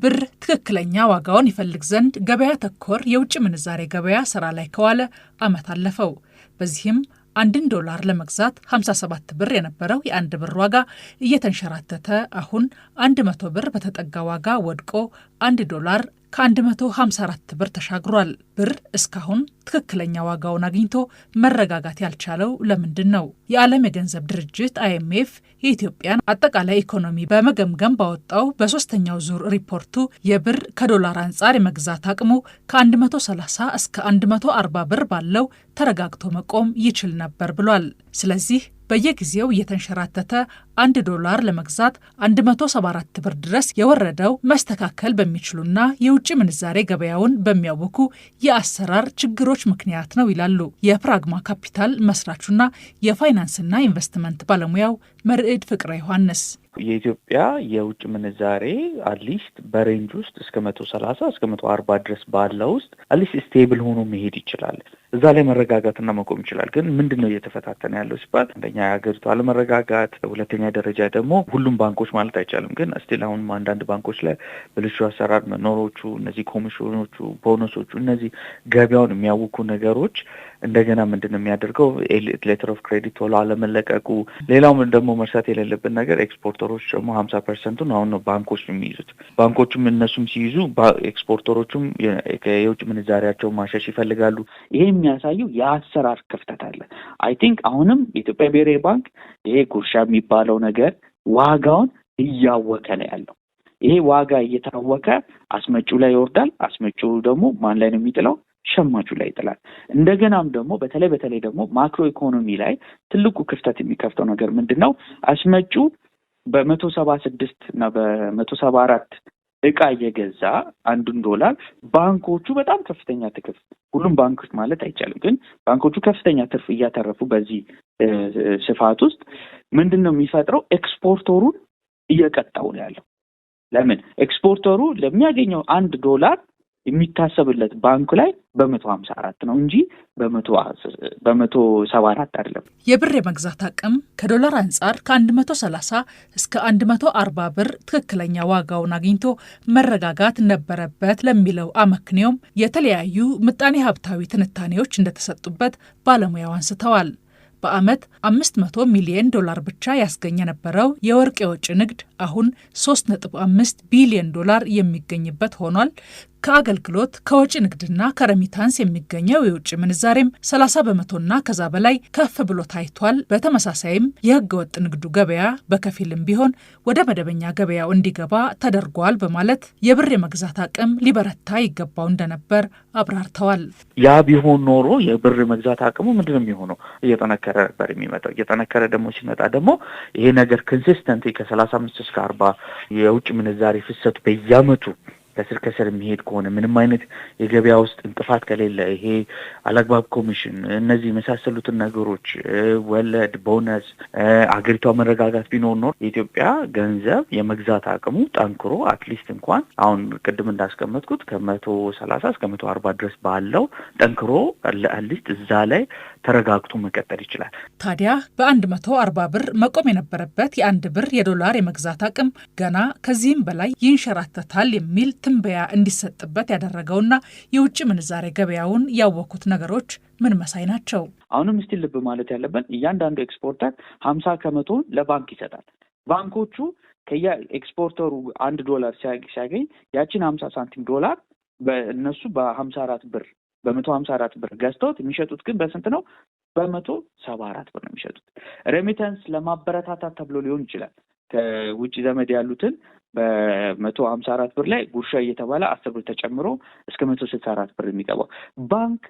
ብር ትክክለኛ ዋጋውን ይፈልግ ዘንድ ገበያ ተኮር የውጭ ምንዛሬ ገበያ ስራ ላይ ከዋለ ዓመት አለፈው። በዚህም $1 ለመግዛት 57 ብር የነበረው የአንድ ብር ዋጋ እየተንሸራተተ አሁን 100 ብር በተጠጋ ዋጋ ወድቆ $1 ከ154 ብር ተሻግሯል። ብር እስካሁን ትክክለኛ ዋጋውን አግኝቶ መረጋጋት ያልቻለው ለምንድን ነው? የዓለም የገንዘብ ድርጅት IMF የኢትዮጵያን አጠቃላይ ኢኮኖሚ በመገምገም ባወጣው በሶስተኛው ዙር ሪፖርቱ የብር ከዶላር አንጻር የመግዛት አቅሙ ከ130 እስከ 140 ብር ባለው ተረጋግቶ መቆም ይችል ነበር ብሏል። ስለዚህ በየጊዜው እየተንሸራተተ $1 ለመግዛት 174 ብር ድረስ የወረደው መስተካከል በሚችሉና የውጭ ምንዛሬ ገበያውን በሚያውኩ የአሰራር ችግሮች ምክንያት ነው ይላሉ የፕራግማ ካፒታል መስራቹና የፋይናንስና ኢንቨስትመንት ባለሙያው መርዕድ ፍቅረ ዮሐንስ። የኢትዮጵያ የውጭ ምንዛሬ አትሊስት በሬንጅ ውስጥ እስከ 130 እስከ 140 ድረስ ባለው ውስጥ አትሊስት ስቴብል ሆኖ መሄድ ይችላል። እዛ ላይ መረጋጋትና መቆም ይችላል። ግን ምንድነው እየተፈታተነ ያለው ሲባል አንደኛ የሀገሪቱ አለመረጋጋት፣ ሁለተኛ ደረጃ ደግሞ ሁሉም ባንኮች ማለት አይቻልም፣ ግን ስቲል አሁን አንዳንድ ባንኮች ላይ ብልሹ አሰራር መኖሮቹ፣ እነዚህ ኮሚሽኖቹ፣ ቦነሶቹ፣ እነዚህ ገበያውን የሚያውኩ ነገሮች እንደገና ምንድነው የሚያደርገው ሌተር ኦፍ ክሬዲት ቶሎ አለመለቀቁ። ሌላው ደግሞ መርሳት የሌለብን ነገር ኤክስፖርተሮች ደግሞ 50% አሁን ነው ባንኮች የሚይዙት። ባንኮቹም እነሱም ሲይዙ ኤክስፖርተሮቹም የውጭ ምንዛሪያቸው ማሸሽ ይፈልጋሉ። ይሄ የሚያሳየው የአሰራር ክፍተት አለ። አይ ቲንክ አሁንም የኢትዮጵያ ብሔራዊ ባንክ ይሄ ጉርሻ የሚባለው ነገር ዋጋውን እያወቀ ነው ያለው። ይሄ ዋጋ እየታወቀ አስመጪው ላይ ይወርዳል። አስመጪው ደግሞ ማን ላይ ነው የሚጥለው? ሸማቹ ላይ ይጥላል። እንደገናም ደግሞ በተለይ ደግሞ ማክሮ ኢኮኖሚ ላይ ትልቁ ክፍተት የሚከፍተው ነገር ምንድነው? አስመጪው በ176 እና በ174 እቃ እየገዛ $1 ባንኮቹ በጣም ከፍተኛ ትርፍ፣ ሁሉም ባንኮች ማለት አይቻልም፣ ግን ባንኮቹ ከፍተኛ ትርፍ እያተረፉ በዚህ ስፋት ውስጥ ምንድነው የሚፈጥረው? ኤክስፖርተሩን እየቀጣው ነው ያለው። ለምን? ኤክስፖርተሩ ለሚያገኘው $1 የሚታሰብለት ባንኩ ላይ በ154 ነው እንጂ በ174 አይደለም። የብር የመግዛት አቅም ከዶላር አንጻር ከ130 እስከ 140 ብር ትክክለኛ ዋጋውን አግኝቶ መረጋጋት ነበረበት ለሚለው አመክንዮም የተለያዩ ምጣኔ ሀብታዊ ትንታኔዎች እንደተሰጡበት ባለሙያው አንስተዋል። በዓመት $500 ሚሊዮን ብቻ ያስገኘ የነበረው የወርቅ የውጭ ንግድ አሁን $3.5 ቢሊዮን የሚገኝበት ሆኗል። ከአገልግሎት ከወጪ ንግድና ከረሚታንስ የሚገኘው የውጭ ምንዛሬም 30% ከዛ በላይ ከፍ ብሎ ታይቷል። በተመሳሳይም የህገ ወጥ ንግዱ ገበያ በከፊልም ቢሆን ወደ መደበኛ ገበያው እንዲገባ ተደርጓል በማለት የብር የመግዛት አቅም ሊበረታ ይገባው እንደነበር አብራርተዋል። ያ ቢሆን ኖሮ የብር መግዛት አቅሙ ምንድነው የሚሆነው? እየጠነከረ ነበር የሚመጣው። እየጠነከረ ደግሞ ሲመጣ ደግሞ ይሄ ነገር ኮንሲስተንት ከ35 እስከ 40 የውጭ ምንዛሬ ፍሰቱ በየዓመቱ ከስር የሚሄድ ከሆነ ምንም አይነት የገበያ ውስጥ እንቅፋት ከሌለ ይሄ አላግባብ ኮሚሽን፣ እነዚህ የመሳሰሉትን ነገሮች ወለድ፣ ቦነስ፣ አገሪቷ መረጋጋት ቢኖር ኖር የኢትዮጵያ ገንዘብ የመግዛት አቅሙ ጠንክሮ አትሊስት እንኳን አሁን ቅድም እንዳስቀመጥኩት ከ130 እስከ 140 ድረስ ባለው ጠንክሮ አትሊስት እዛ ላይ ተረጋግቶ መቀጠል ይችላል። ታዲያ በ140 ብር መቆም የነበረበት የአንድ ብር የዶላር የመግዛት አቅም ገና ከዚህም በላይ ይንሸራተታል የሚል ትንበያ እንዲሰጥበት ያደረገውና የውጭ ምንዛሬ ገበያውን ያወኩት ነገሮች ምን መሳይ ናቸው? አሁንም እስቲ ልብ ማለት ያለብን እያንዳንዱ ኤክስፖርተር 50% ለባንክ ይሰጣል። ባንኮቹ ከየኤክስፖርተሩ $1 ሲያገኝ ያችን 50 ሳንቲም ዶላር በእነሱ በ54 ብር በ154 ብር ገዝተውት የሚሸጡት ግን በስንት ነው? በ174 ብር ነው የሚሸጡት። ሬሚታንስ ለማበረታታት ተብሎ ሊሆን ይችላል ከውጭ ዘመድ ያሉትን በ154 ብር ላይ ጉርሻ እየተባለ 10 ብር ተጨምሮ እስከ 164 ብር የሚገባው ባንክ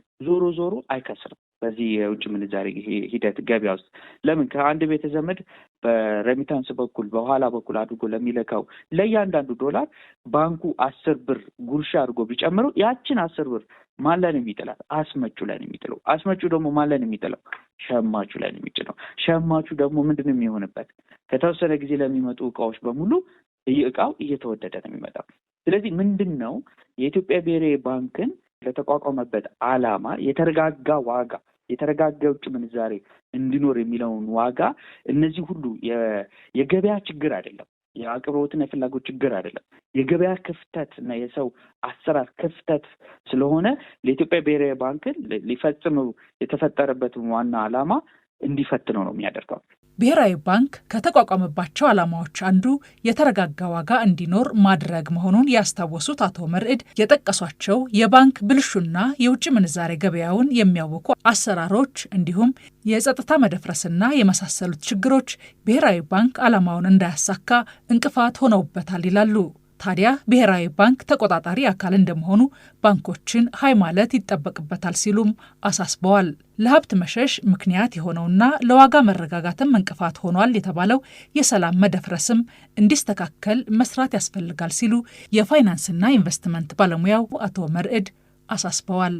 ዞሮ አይከስርም በዚህ የውጭ ምንዛሬ ሂደት ገበያ ውስጥ። ለምን? ከአንድ ቤተ ዘመድ በሬሚታንስ በኩል በኋላ በኩል አድርጎ ለሚለካው ለእያንዳንዱ $1 ባንኩ 10 ብር ጉርሻ አድርጎ ቢጨምረው ያችን 10 ብር ማን ላይ ነው የሚጥለው? አስመጩ ላይ ነው የሚጥለው። አስመጩ ደግሞ ማን ላይ ነው የሚጥለው? ሸማቹ ላይ ነው የሚጥለው። ሸማቹ ደግሞ ምንድነው የሚሆንበት? ከተወሰነ ጊዜ ለሚመጡ እቃዎች በሙሉ እቃው እየተወደደ ነው የሚመጣው። ስለዚህ ምንድነው የኢትዮጵያ ብሔራዊ ባንክን ለተቋቋመበት ዓላማ የተረጋጋ ዋጋ የተረጋጋ ውጭ ምንዛሬ እንዲኖር የሚለውን ዋጋ እነዚህ ሁሉ የገበያ ችግር አይደለም። የአቅርቦትና የፍላጎት ችግር አይደለም፣ የገበያ ክፍተት እና የሰው አሰራር ክፍተት ስለሆነ ለኢትዮጵያ ብሔራዊ ባንክን ሊፈጽመው የተፈጠረበትን ዋና ዓላማ እንዲፈትነው ነው የሚያደርገው። ብሔራዊ ባንክ ከተቋቋመባቸው ዓላማዎች አንዱ የተረጋጋ ዋጋ እንዲኖር ማድረግ መሆኑን ያስታወሱት አቶ መርዕድ የጠቀሷቸው የባንክ ብልሹና የውጭ ምንዛሬ ገበያውን የሚያውኩ አሰራሮች እንዲሁም የጸጥታ መደፍረስና የመሳሰሉት ችግሮች ብሔራዊ ባንክ ዓላማውን እንዳያሳካ እንቅፋት ሆነውበታል ይላሉ። ታዲያ ብሔራዊ ባንክ ተቆጣጣሪ አካል እንደመሆኑ ባንኮችን ሀይ ማለት ይጠበቅበታል ሲሉም አሳስበዋል። ለሀብት መሸሽ ምክንያት የሆነውና ለዋጋ መረጋጋትም እንቅፋት ሆኗል የተባለው የሰላም መደፍረስም እንዲስተካከል መስራት ያስፈልጋል ሲሉ የፋይናንስና ኢንቨስትመንት ባለሙያው አቶ መርዕድ አሳስበዋል።